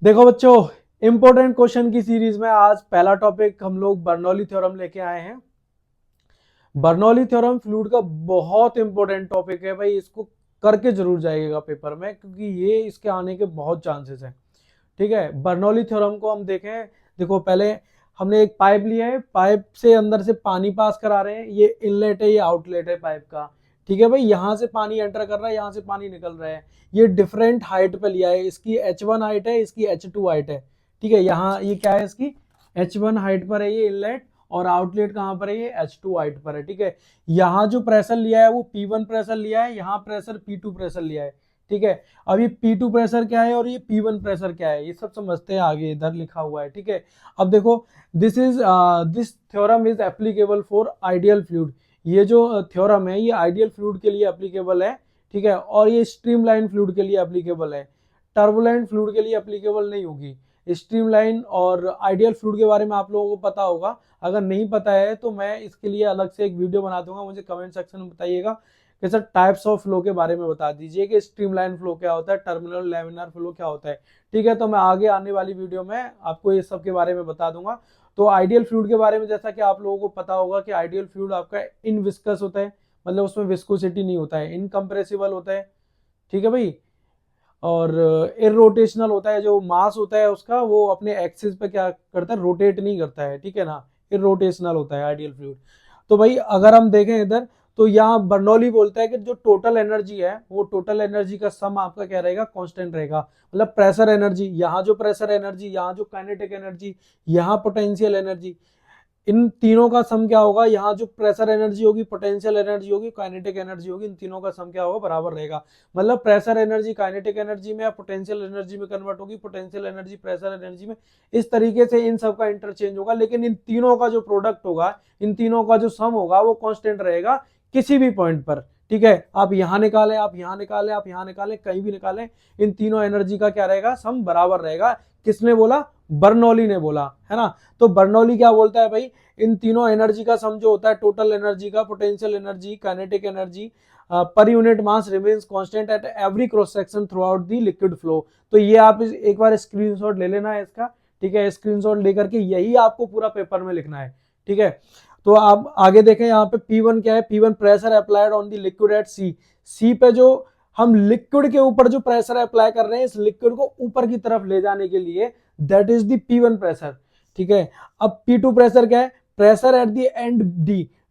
देखो बच्चों, important question की सीरीज में आज पहला टॉपिक हम लोग बर्नौली थ्योरम लेके आए हैं। बर्नौली थ्योरम फ्लूइड का बहुत इंपॉर्टेंट टॉपिक है भाई, इसको करके जरूर जाइएगा पेपर में, क्योंकि ये इसके आने के बहुत चांसेस हैं। ठीक है, बर्नौली थ्योरम को हम देखें। देखो, पहले हमने एक पाइप लिया है, पाइप से अंदर से पानी पास करा रहे हैं, ये इनलेट है, ये आउटलेट है पाइप का। ठीक है भाई, यहाँ से पानी एंटर कर रहा है, यहाँ से पानी निकल रहा है। ये डिफरेंट हाइट पे लिया है, इसकी H1 हाइट है, इसकी H2 हाइट है। ठीक है, यहाँ ये क्या है, इसकी H1 हाइट पर है ये इनलेट, और आउटलेट कहाँ पर है, ये H2 हाइट पर है। ठीक है, यहाँ जो प्रेशर लिया है वो P1 प्रेशर लिया है, यहाँ प्रेशर P2 प्रेशर लिया है। ठीक है, अब ये P2 प्रेशर क्या है और ये P1 प्रेशर क्या है, ये सब समझते हैं आगे, इधर लिखा हुआ है। ठीक है, अब देखो, this theorem is applicable for ideal fluid. ये जो थ्योरम है ये आइडियल फ्लूइड के लिए एप्लीकेबल है। ठीक है, और ये स्ट्रीमलाइन फ्लूइड के लिए एप्लीकेबल है, टर्बुलेंट फ्लूइड के लिए एप्लीकेबल नहीं होगी। स्ट्रीमलाइन और आइडियल फ्लूइड के बारे में आप लोगों को पता होगा, अगर नहीं पता है तो मैं इसके लिए अलग से एक वीडियो बना दूंगा, मुझे कमेंट सेक्शन में बताइएगा कि सर टाइप्स ऑफ फ्लो के बारे में बता दीजिए कि स्ट्रीमलाइन फ्लो क्या होता है, टर्मिनल लैमिनार फ्लो क्या होता है। ठीक है, तो मैं आगे आने वाली वीडियो में आपको ये सब के बारे में बता दूंगा। तो आइडियल फ्लूइड के बारे में जैसा कि आप लोगों को पता होगा कि आइडियल फ्लूइड आपका इनविस्कस होता है, मतलब उसमें विस्कोसिटी नहीं होता है, इनकम्प्रेसिबल होता है। ठीक है भाई, और इरोटेशनल होता है, जो मास होता है उसका वो अपने एक्सिस पे क्या करता है, रोटेट नहीं करता है। ठीक है ना, इरोटेशनल होता है आइडियल फ्लूइड। तो भाई अगर हम देखें इधर, तो यहाँ बर्नौली बोलता है कि जो टोटल एनर्जी है वो टोटल एनर्जी का सम आपका क्या रहेगा, कांस्टेंट रहेगा। मतलब प्रेशर एनर्जी, यहाँ जो प्रेशर एनर्जी, यहाँ जो काइनेटिक एनर्जी, यहाँ पोटेंशियल एनर्जी, इन तीनों का सम क्या होगा, यहाँ जो प्रेशर एनर्जी होगी, पोटेंशियल एनर्जी होगी, काइनेटिक एनर्जी होगी, इन तीनों का सम क्या होगा, बराबर रहेगा। मतलब प्रेशर एनर्जी काइनेटिक एनर्जी में या पोटेंशियल एनर्जी में कन्वर्ट होगी, पोटेंशियल एनर्जी प्रेशर एनर्जी में। इस तरीके से इन सब का इंटरचेंज होगा, लेकिन इन तीनों का जो प्रोडक्ट होगा, इन तीनों का जो सम होगा वो कांस्टेंट रहेगा किसी भी पॉइंट पर। ठीक है, आप यहाँ निकालें, आप यहाँ निकालें, आप यहाँ निकालें, कहीं भी निकालें, इन तीनों एनर्जी का क्या रहेगा, सम बराबर रहेगा। किसने बोला, बर्नौली ने बोला, है ना। तो बर्नौली क्या बोलता है भाई, इन तीनों एनर्जी का सम जो होता है, टोटल एनर्जी का, potential energy, kinetic energy per unit mass remains constant at every cross section through out the liquid flow. तो ये आप एक बार स्क्रीनशॉट ले लेना है इसका। ठीक है, स्क्रीनशॉट लेकर के यही आपको पूरा पेपर में लिखना है। ठीक है, तो आप आगे देखें, यहाँ पे P1 क्या है, P1 pressure applied on the liquid at C पे जो हम लिक्विड के ऊपर जो प्रेशर अप्लाई कर रहे हैं, इस लिक्विड को ऊपर की तरफ ले जाने के लिए, that is the P1 pressure. ठीक है, अब P2 प्रेशर क्या है, pressure at the end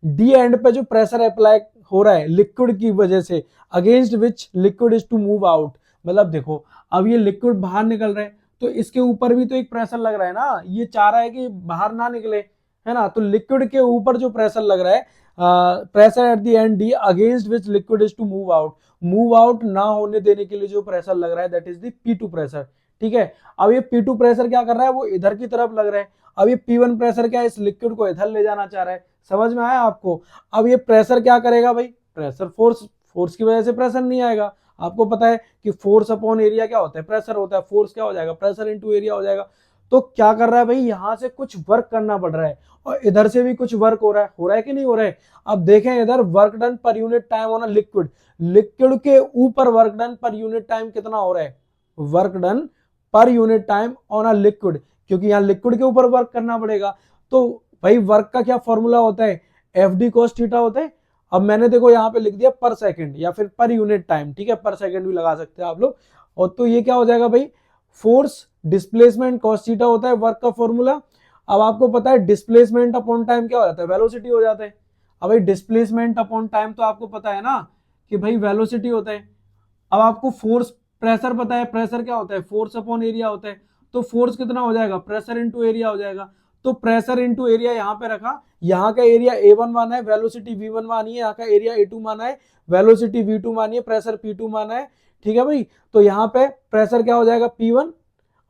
D and पे जो प्रेशर अप्लाई हो रहा है लिक्विड की वजह से, against which liquid is to move out. मतलब देखो, अब ये लिक्विड बाहर निकल रहा है, तो इसके ऊपर भी तो एक प्रेशर लग रहा है ना, ये चाह रहा है कि बाहर ना निकले, है ना। तो लिक्विड के ऊपर जो प्रेशर लग रहा है, pressure at the end d against which liquid is to move out ना होने देने के लिए जो प्रेशर लग रहा है, that is the P2 pressure. ठीक है, अब ये P2 प्रेशर क्या कर रहा है, वो इधर की तरफ लग रहा है। अब ये P1 प्रेशर क्या है, इस लिक्विड को इधर ले जाना चाह रहा है। समझ में आया आपको। अब ये प्रेशर क्या करेगा भाई, प्रेशर फोर्स की वजह से प्रेशर नहीं आएगा। आपको पता है कि फोर्स अपॉन एरिया क्या होता है, प्रेशर होता है। फोर्स क्या हो जाएगा, प्रेशर इंटू एरिया हो जाएगा। तो क्या कर रहा है भाई, यहां से कुछ वर्क करना पड़ रहा है, और इधर से भी कुछ वर्क हो रहा है कि नहीं हो रहा है। अब देखें इधर, work done per unit time on a liquid, liquid के ऊपर work done per unit time कितना हो रहा है, work done per unit time on a liquid, क्योंकि यहाँ लिक्विड के ऊपर वर्क करना पड़ेगा। तो भाई वर्क का क्या फॉर्मूला होता है, एफ डी कॉस थीटा होता है। अब मैंने देखो यहाँ पे लिख दिया पर सेकंड या फिर पर यूनिट टाइम। ठीक है, पर सेकंड भी लगा सकते हैं आप लोग। और तो ये क्या हो जाएगा भाई, फोर्स डिस्प्लेसमेंट कॉस थीटा होता है वर्क का फॉर्मूला। अब आपको पता है डिस्प्लेसमेंट अपॉन टाइम क्या हो जाता है, वेलोसिटी हो जाता है। अब भाई डिस्प्लेसमेंट अपॉन टाइम तो आपको पता है ना कि भाई वेलोसिटी होता है। अब आपको फोर्स, प्रेशर पता है, प्रेशर क्या होता है, फोर्स अपॉन एरिया होता है। तो फोर्स कितना हो जाएगा, प्रेशर इंटू एरिया हो जाएगा। तो प्रेशर इंटू एरिया यहाँ पे रखा, यहाँ का एरिया A1 माना है, वेलोसिटी V1 मानी है, यहाँ का एरिया A2 माना है, वेलोसिटी V2 मानी है, प्रेशर P2 माना है। ठीक है भाई, तो यहाँ पे प्रेशर क्या हो जाएगा P1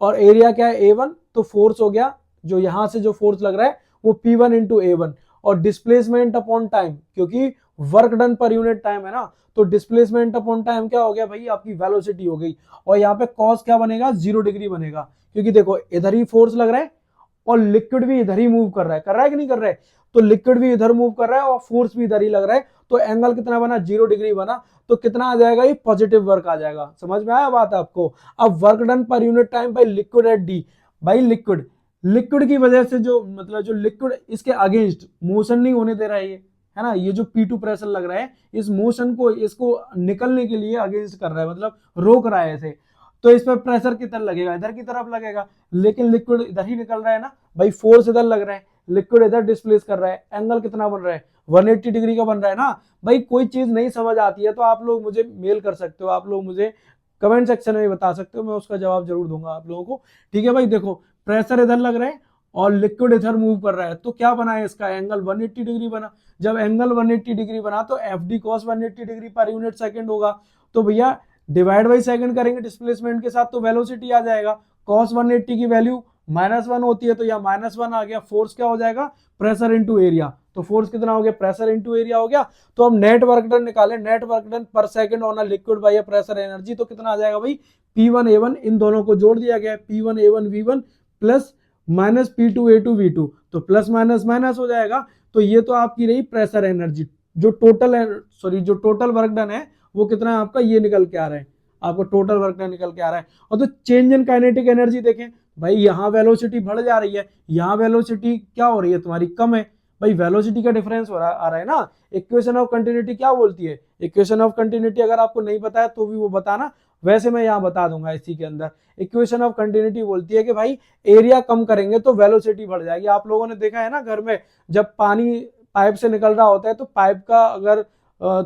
और एरिया क्या है A1। तो फोर्स हो गया, जो यहां से जो फोर्स लग रहा है वो P1 इंटू A1। और डिस्प्लेसमेंट अपॉन टाइम, क्योंकि work done per unit time है ना, तो डिस्प्लेसमेंट अपॉन टाइम क्या हो गया भाई, आपकी वेलोसिटी हो गई। और यहाँ पे कॉस क्या बनेगा, 0 डिग्री बनेगा, क्योंकि देखो इधर ही फोर्स लग रहा है और लिक्विड भी इधर ही मूव कर रहा है कि नहीं कर रहा है। तो लिक्विड भी इधर मूव कर रहा है और फोर्स भी इधर ही लग रहा है, तो एंगल कितना बना, 0 डिग्री बना। तो कितना आ जाएगा, ये पॉजिटिव वर्क आ जाएगा। समझ में आया बात आपको? अब work done per unit time by liquid at D. भाई लिक्विड की वजह से जो मतलब जो लिक्विड इसके अगेंस्ट मोशन नहीं होने दे रहा है ये, है ना, ये जो P2 प्रेशर लग रहा है इस मोशन को, इसको निकलने के लिए अगेंस्ट कर रहा है, मतलब रोक रहा है ऐसे। तो इस पर प्रेशर किधर लगेगा, इधर की तरफ लगेगा, लेकिन लिक्विड इधर ही निकल रहा है ना भाई, फोर्स इधर लग रहा है, लिक्विड इधर डिस्प्लेस कर रहा है, एंगल कितना बन रहा है, 180 डिग्री का बन रहा है ना। भाई कोई चीज नहीं समझ आती है तो आप लोग मुझे मेल कर सकते हो, आप लोग मुझे कमेंट सेक्शन में बता सकते हो, मैं उसका जवाब जरूर दूंगा आप लोगों को। ठीक है भाई, देखो प्रेशर इधर लग रहा है और लिक्विड इधर मूव कर रहा है, तो क्या बना है, इसका एंगल 180 डिग्री बना। जब एंगल 180 डिग्री बना तो F D cos 180 degree per unit second होगा। तो भैया डिवाइड बाई सेकंड करेंगे डिस्प्लेसमेंट के साथ तो वेलोसिटी आ जाएगा। कॉस 180 की वैल्यू -1 होती है, तो यहाँ -1 आ गया। फोर्स क्या हो जाएगा, प्रेशर इंटू एरिया। तो फोर्स कितना हो गया, प्रेशर इंटू एरिया हो गया। तो अब नेट वर्क डन निकाले, नेट वर्क डन पर second on a liquid by pressure energy, तो कितना आ जाएगा भाई, P1A1, इन दोनों को जोड़ दिया गया, P1A1 V1 plus minus P2A2 V2, तो प्लस माइनस माइनस हो जाएगा। तो ये तो आपकी रही प्रेशर एनर्जी। जो टोटल वर्क डन है वो कितना है आपका, ये निकल के आ रहा है, आपको टोटल वर्क डन निकल के आ रहा है। और तो चेंज इन काइनेटिक एनर्जी देखें भाई, यहाँ वेलोसिटी बढ़ जा रही है, यहाँ वेलोसिटी क्या हो रही है तुम्हारी, कम है। भाई वेलोसिटी का डिफरेंस आ रहा है ना। इक्वेशन ऑफ कंटिन्यूटी क्या बोलती है, इक्वेशन ऑफ कंटिन्यूटी अगर आपको नहीं पता है तो भी वो बताना, वैसे मैं यहाँ बता दूंगा इसी के अंदर। इक्वेशन ऑफ कंटिन्यूटी बोलती है कि भाई एरिया कम करेंगे तो वेलोसिटी बढ़ जाएगी। आप लोगों ने देखा है ना घर में जब पानी पाइप से निकल रहा होता है तो पाइप का अगर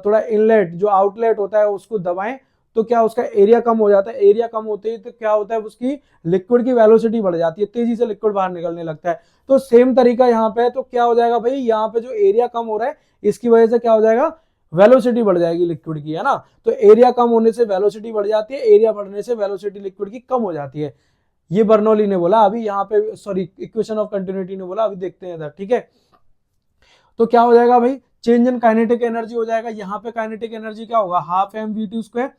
थोड़ा इनलेट जो आउटलेट होता है उसको दबाएं तो क्या उसका एरिया कम हो जाता है। एरिया कम होते ही तो क्या होता है, उसकी लिक्विड की वेलोसिटी बढ़ जाती है, तेजी से लिक्विड बाहर निकलने लगता है। तो सेम तरीका यहाँ पे है, तो क्या हो जाएगा भाई, यहाँ पे जो एरिया कम हो रहा है इसकी वजह से क्या हो जाएगा, वेलोसिटी बढ़ जाएगी लिक्विड की, है ना। तो एरिया कम होने से वेलोसिटी बढ़ जाती है, एरिया बढ़ने से वेलोसिटी लिक्विड की कम हो जाती है। ये बर्नौली ने बोला अभी यहाँ पे, सॉरी इक्वेशन ऑफ कंटिन्यूटी ने बोला, अभी देखते हैं इधर। ठीक है, तो क्या हो जाएगा भाई, चेंज इन काइनेटिक एनर्जी हो जाएगा। यहाँ पे काइनेटिक एनर्जी क्या होगा, half m v two square,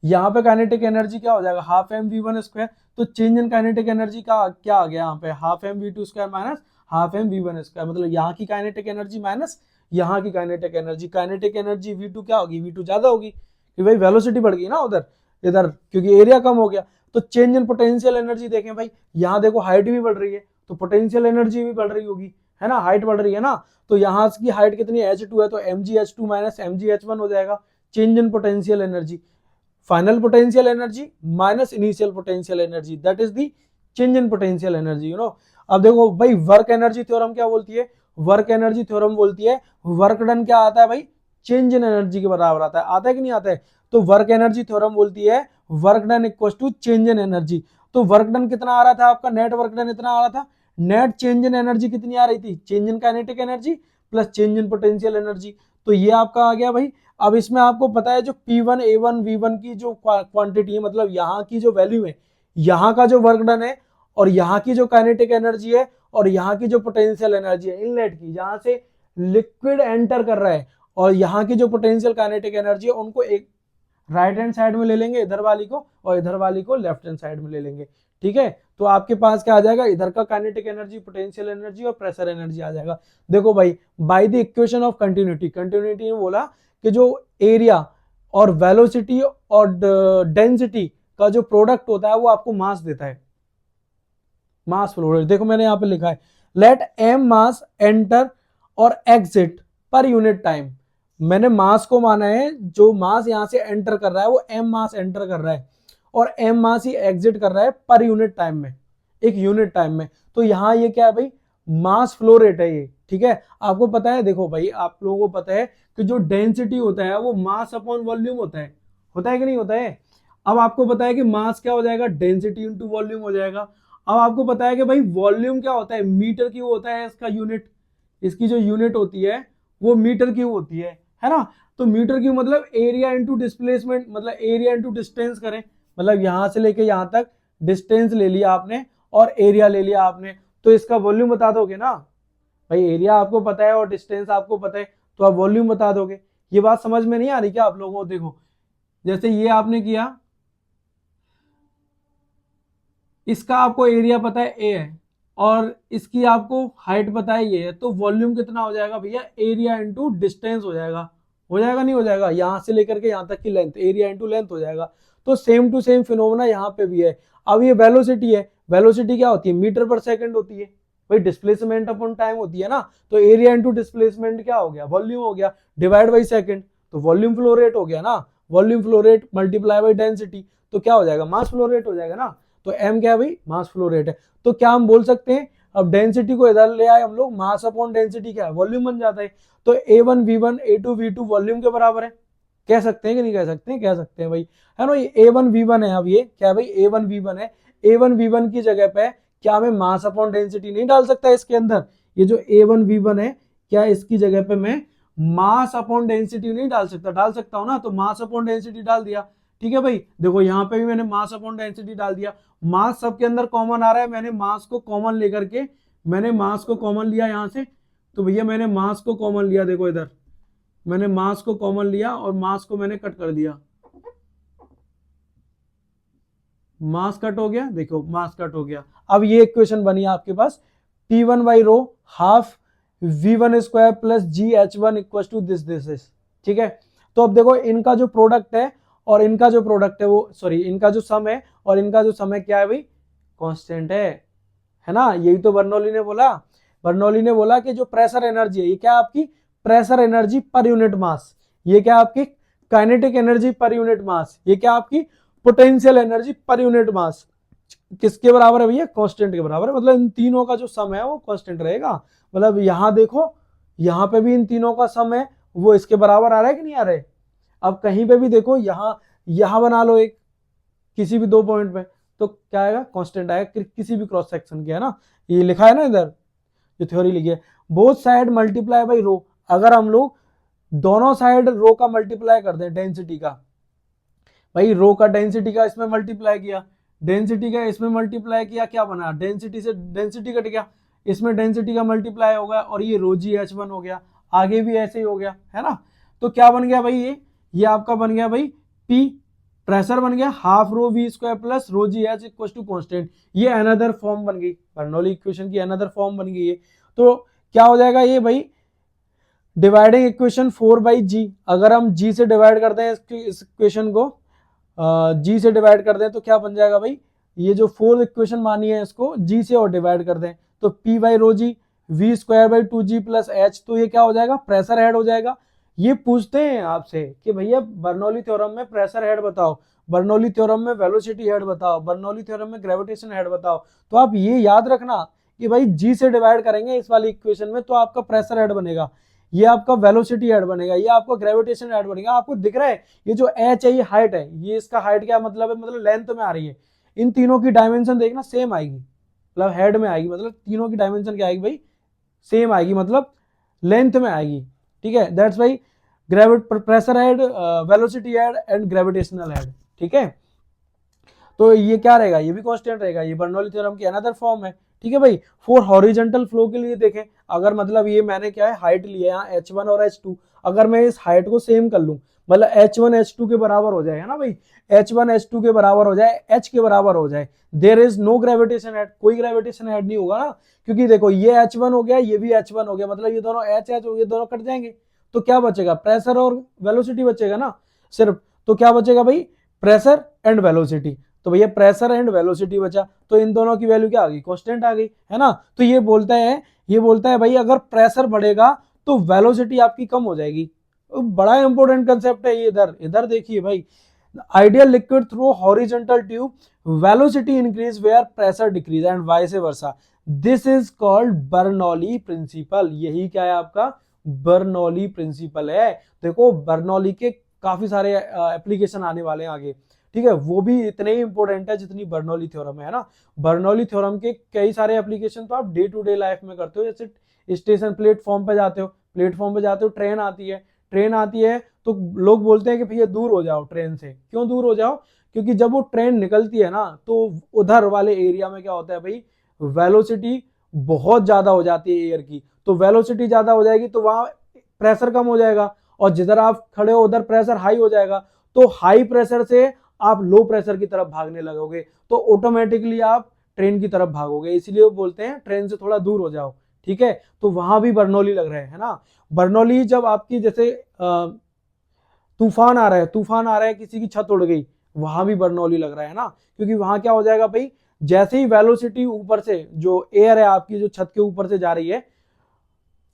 यहाँ पे काइनेटिक एनर्जी क्या हो जाएगा, half m v one square. तो चेंज इन काइनेटिक एनर्जी का क्या आ गया यहाँ पे, half m v two square minus half m v one square, मतलब यहाँ की काइनेटिक एनर्जी माइनस यहाँ की kinetic energy. Kinetic energy v two क्या होगी, वी टू ज्यादा होगी कि भाई वेलोसिटी बढ़ गई ना उधर इधर, क्योंकि एरिया कम हो गया। तो चेंज इन पोटेंशियल एनर्जी देखें भाई, यहाँ देखो हाइट भी बढ़ रही है तो पोटेंशियल एनर्जी भी बढ़ रही होगी, है ना, हाइट बढ़ रही है ना। तो यहाँ की हाइट कितनी h2 है, तो mgh2 माइनस mgh1 हो जाएगा। Change in potential energy, final potential energy minus initial potential energy, that is the change in potential energy, you know. अब देखो भाई वर्क एनर्जी थ्योरम क्या बोलती है, वर्क एनर्जी थ्योरम बोलती है वर्क डन क्या आता है भाई, चेंज इन एनर्जी के बराबर आता है कि नहीं आता है। तो वर्क एनर्जी थ्योरम बोलती है work done equal to change in energy. तो वर्क डन कितना आ रहा था आपका, नेट वर्क डन इतना आ रहा था, नेट चेंज इन एनर्जी कितनी आ रही थी, change in kinetic energy plus change in potential energy. तो ये आपका आ गया भाई। अब इसमें आपको पता है जो P1A1 V1 की जो क्वांटिटी है, मतलब यहाँ की जो वैल्यू है, यहाँ का जो वर्क डन है और यहाँ की जो काइनेटिक एनर्जी है और यहाँ की जो पोटेंशियल एनर्जी है इनलेट की, जहां से लिक्विड एंटर कर रहा है, और यहाँ की जो पोटेंशियल काइनेटिक एनर्जी है, उनको एक राइट हैंड साइड में ले लेंगे इधर वाली को, और इधर वाली को लेफ्ट हैंड साइड में ले लेंगे। ठीक है, तो आपके पास क्या आ जाएगा, इधर का काइनेटिक एनर्जी, पोटेंशियल एनर्जी और प्रेशर एनर्जी आ जाएगा। देखो भाई by the equation of continuity, continuity ने बोला कि जो एरिया और वेलोसिटी और डेंसिटी का जो प्रोडक्ट होता है वो आपको मास देता है, मास फ्लो रेट। देखो मैंने यहाँ पे लिखा है लेट एम मास एंटर और एग्जिट पर यूनिट टाइम। मैंने मास को माना है, जो मास यहाँ से एंटर कर रहा है वो एम मास एंटर कर रहा है और एम मास ही एग्जिट कर रहा है पर यूनिट टाइम में, एक यूनिट टाइम में। तो यहाँ ये क्या है भाई, मास फ्लो रेट है ये। ठीक है, आपको पता है, देखो भाई आप लोगों को पता है कि जो डेंसिटी होता है वो मास अपॉन वॉल्यूम होता है कि नहीं होता है। अब आपको पता है कि मास क्या हो जाएगा, डेंसिटी इंटू वॉल्यूम हो जाएगा। अब आपको पता है कि भाई वॉल्यूम क्या होता है, मीटर क्यूब होता है इसका यूनिट, इसकी जो यूनिट होती है वो मीटर क्यूब होती है ना। तो मीटर क्यूब मतलब एरिया इंटू डिस्प्लेसमेंट, मतलब एरिया इंटू डिस्टेंस करें, मतलब यहां से लेके यहां तक डिस्टेंस ले लिया आपने और एरिया ले लिया आपने, तो इसका वॉल्यूम बता दोगे ना भाई। एरिया आपको पता है और डिस्टेंस आपको पता है, तो आप वॉल्यूम बता दोगे। ये बात समझ में नहीं आ रही क्या आप लोगों को? देखो जैसे ये आपने किया, इसका आपको एरिया पता है ए है, और इसकी आपको हाइट बताई है, तो वॉल्यूम कितना हो जाएगा भैया, एरिया इंटू डिस्टेंस हो जाएगा नहीं हो जाएगा, यहां से लेकर के यहां तक की लेंथ, एरिया इंटू लेंथ हो जाएगा। तो सेम टू सेम फिनोमेना यहाँ पे भी है। अब ये वेलोसिटी है, वेलोसिटी क्या होती है, मीटर पर सेकंड होती है भाई, डिस्प्लेसमेंट अपॉन टाइम होती है ना, तो एरिया इंटू डिस्प्लेसमेंट क्या हो गया, वॉल्यूम हो गया, डिवाइड बाई सेकंड, तो वॉल्यूम फ्लो रेट हो गया ना, volume flow rate multiply by density, तो क्या हो जाएगा, मास फ्लो रेट हो जाएगा ना। तो एम क्या है भाई, मास फ्लो रेट है। तो क्या हम बोल सकते हैं, अब डेंसिटी को इधर ले आए हम लोग, मास अपॉन डेंसिटी क्या है, वॉल्यूम बन जाता है। तो A1 V1 A2 V2 volume के बराबर है, कह सकते हैं कि नहीं कह सकते हैं, कह सकते हैं भाई, है ना। ये A1 V1 है, अब ये क्या है भाई, A1 V1 है। A1 V1 की जगह पे क्या मैं मास अपॉन डेंसिटी नहीं डाल सकता इसके अंदर, ये जो A1 V1 है, क्या इसकी जगह पे मैं मास अपॉन डेंसिटी नहीं डाल सकता, डाल सकता हूं ना, तो मास अपॉन डेंसिटी डाल दिया। ठीक है भाई, देखो यहाँ पे भी मैंने मास अपॉन डेंसिटी डाल दिया, मास सबके अंदर कॉमन आ रहा है, मैंने मास को कॉमन लेकर के, मैंने मास को कॉमन लिया यहां से, तो भैया मैंने मास को कॉमन लिया, देखो इधर मैंने मास को कॉमन लिया और मास को मैंने कट कर दिया, मास कट हो गया, देखो मास कट हो गया। अब ये इक्वेशन बनी आपके पास, P1 by rho half V1 square plus GH1 equal to this. ठीक है, तो अब देखो इनका जो प्रोडक्ट है और इनका जो प्रोडक्ट है वो, सॉरी इनका जो सम है और इनका जो सम है क्या है भाई, कांस्टेंट है ना। यही तो बर्नौली ने बोला, बर्नौली ने बोला कि जो प्रेशर एनर्जी है, ये क्या आपकी pressure energy per unit mass, ये क्या आपकी kinetic energy per unit mass, ये क्या आपकी potential energy per unit mass, किसके बराबर है भैया, कांस्टेंट के बराबर है। मतलब इन तीनों का जो सम है वो कांस्टेंट रहेगा। मतलब यहां देखो, यहां पे भी इन तीनों का सम है, वो इसके बराबर आ रहा है कि नहीं आ रहा है। अब कहीं पे भी देखो, यहां बना लो एक, किसी भी दो पॉइंट पे, तो क्या आएगा, कांस्टेंट आएगा, किसी भी क्रॉस सेक्शन के, है ना। ये लिखा है ना इधर, जो थ्योरी लिखी है, both side multiply by rho, अगर हम लोग दोनों साइड रो का मल्टीप्लाई कर दें डेंसिटी का, भाई रो का डेंसिटी का इसमें मल्टीप्लाई किया, डेंसिटी का इसमें मल्टीप्लाई किया, क्या बना, डेंसिटी से डेंसिटी कट गया, इसमें डेंसिटी का मल्टीप्लाई होगा और ये रो GH1 हो गया, आगे भी ऐसे ही हो गया, है ना। तो क्या बन गया भाई, ये आपका बन गया भाई P, प्रेशर बन गया half rho V square plus rho GH equal to constant, ये अनदर फॉर्म बन गई, बर्नौली इक्वेशन की अनदर फॉर्म बन गई है। तो क्या हो जाएगा ये भाई, डिवाइडिंग इक्वेशन 4/G, अगर हम G से डिवाइड करते हैं इस इक्वेशन को, G से डिवाइड कर दें तो क्या बन जाएगा भाई, ये जो फोर्थ इक्वेशन मानी है इसको G से और डिवाइड कर दें, तो P by rho g V square by 2G plus H, तो ये क्या हो जाएगा, प्रेशर हेड हो जाएगा। ये पूछते हैं आपसे कि भैया बर्नौली थ्योरम में प्रेशर हेड बताओ, बर्नौली थ्योरम में वेलोसिटी हेड बताओ, बर्नौली थ्योरम में ग्रेविटेशन हेड बताओ, तो आप ये याद रखना कि भाई G से डिवाइड करेंगे इस वाली इक्वेशन में तो आपका प्रेशर हेड बनेगा, ये आपका वेलोसिटी हेड बनेगा, ये आपका ग्रेविटेशन हेड बनेगा। आपको दिख रहा है ये जो H है ये हाइट है, ये इसका हाइट क्या मतलब है, मतलब लेंथ में आ रही है। इन तीनों की डायमेंशन देखना सेम आएगी, मतलब हेड में आएगी, मतलब तीनों की डायमेंशन क्या आएगी भाई, सेम आएगी, मतलब लेंथ में आएगी। ठीक है, that's why pressure head, velocity head and gravitational head. ठीक है, तो ये क्या रहेगा, ये भी कांस्टेंट रहेगा, ये बर्नौली थ्योरम की अनदर फॉर्म है। ठीक है भाई, फॉर हॉरिजॉन्टल फ्लो के लिए देखें, अगर मतलब ये मैंने क्या है हाइट ली है यहाँ H1 और H2, अगर मैं इस हाइट को सेम कर लूं, मतलब H1 H2 के बराबर हो जाए, है ना भाई, H1 H2 के बराबर हो जाए, H के बराबर हो जाए, there is no gravitation head, कोई ग्रेविटेशन हेड नहीं होगा ना, क्योंकि देखो ये H1 हो गया, ये भी H1 हो गया, मतलब ये दोनों H हो गए, दोनों कट जाएंगे, तो क्या बचेगा, प्रेशर और वेलोसिटी बचेगा ना सिर्फ। तो क्या बचेगा भाई, प्रेशर एंड वेलोसिटी, तो भैया प्रेशर एंड वेलोसिटी बचा, तो इन दोनों की वैल्यू क्या आ गई, कांस्टेंट आ गई, है ना। तो ये बोलता है भाई अगर प्रेशर बढ़ेगा तो वेलोसिटी आपकी कम हो जाएगी। बड़ा इंपॉर्टेंट कंसेप्ट है ये, इधर इधर देखिए भाई, ideal liquid through horizontal tube velocity increase where pressure decrease and vice versa, this is called Bernoulli principle. यही क्या है आपका, बर्नौली प्रिंसिपल है। देखो बर्नौली के काफी सारे एप्लीकेशन आने वाले हैं आगे, ठीक है, वो भी इतने ही इंपॉर्टेंट है जितनी बर्नौली थ्योरम है ना। बर्नौली थ्योरम के कई सारे एप्लीकेशन तो आप डे टू डे लाइफ में करते हो, जैसे स्टेशन प्लेटफॉर्म पे जाते हो, ट्रेन आती है तो लोग बोलते हैं कि भैया दूर हो जाओ ट्रेन से, क्यों दूर हो जाओ, क्योंकि जब वो ट्रेन निकलती है ना तो उधर वाले एरिया में क्या होता है भाई, वेलोसिटी बहुत ज्यादा हो जाती है एयर की, तो वेलोसिटी ज्यादा हो जाएगी तो वहां प्रेशर कम हो जाएगा, और जिधर आप खड़े हो उधर प्रेशर हाई हो जाएगा, तो हाई प्रेशर से आप लो प्रेशर की तरफ भागने लगोगे, तो ऑटोमेटिकली आप ट्रेन की तरफ भागोगे, इसलिए वो बोलते हैं ट्रेन से थोड़ा दूर हो जाओ, ठीक है। तो वहां भी बर्नौली लग रहे हैं ना। बर्नौली जब आपकी जैसे तूफान आ रहा है, तूफान आ रहा है, किसी की छत उड़ गई, वहां भी बर्नौली लग रहा है ना, क्योंकि वहां क्या हो जाएगा भाई, जैसे ही वेलोसिटी ऊपर से जो एयर है आपकी जो छत के ऊपर से जा रही है,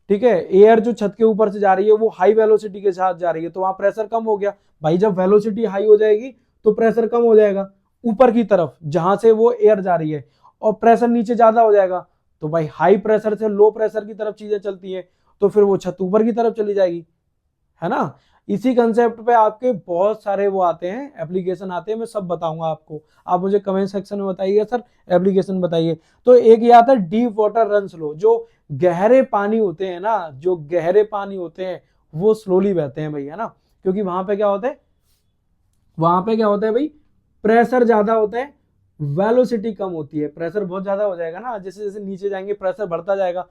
ठीक है, एयर जो छत के ऊपर से जा रही है वो हाई वेलोसिटी के साथ जा रही है, तो वहां प्रेशर कम हो गया भाई। जब वेलोसिटी हाई हो जाएगी तो प्रेशर कम हो जाएगा ऊपर की तरफ जहां से वो एयर जा रही है, और प्रेशर नीचे ज्यादा हो जाएगा, तो भाई हाई प्रेशर से लो प्रेशर की तरफ चीजें चलती हैं, तो फिर वो छत ऊपर की तरफ चली जाएगी, है ना। इसी कंसेप्ट पे आपके बहुत सारे वो आते हैं, एप्लीकेशन आते हैं, मैं सब बताऊंगा आपको। आप मुझे कमेंट सेक्शन में बताइए सर एप्लीकेशन बताइए। तो एक ये आता है डीप वाटर रन स्लो, जो गहरे पानी होते हैं ना, जो गहरे पानी होते हैं वो स्लोली बहते हैं भाई, है ना, क्योंकि वहां पे क्या होता है, वहां पे क्या होता है भाई, प्रेशर ज्यादा होता है, वेलोसिटी कम होती है। प्रेशर बहुत ज्यादा हो जाएगा ना, जैसे जैसे नीचे जाएंगे प्रेशर बढ़ता जाएगा,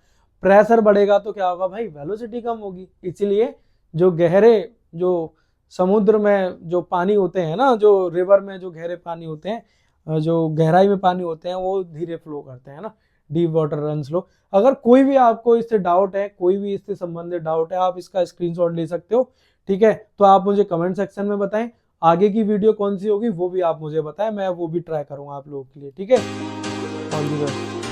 प्रेशर बढ़ेगा तो क्या होगा भाई, वेलोसिटी कम होगी। इसीलिए जो गहरे, जो समुद्र में जो पानी होते हैं ना, जो रिवर में जो गहरे पानी होते हैं, जो गहराई में पानी होते हैं, वो धीरे फ्लो करते हैं ना, डीप वाटर रन स्लो। अगर कोई भी आपको इससे डाउट है, कोई भी इससे संबंधित डाउट है, आप इसका स्क्रीनशॉट ले सकते हो, ठीक है। तो आप मुझे कमेंट सेक्शन में बताएं, आगे की वीडियो कौन सी होगी वो भी आप मुझे बताएं, मैं वो भी ट्राई करूंगा आप लोगों के लिए, ठीक है। All the best.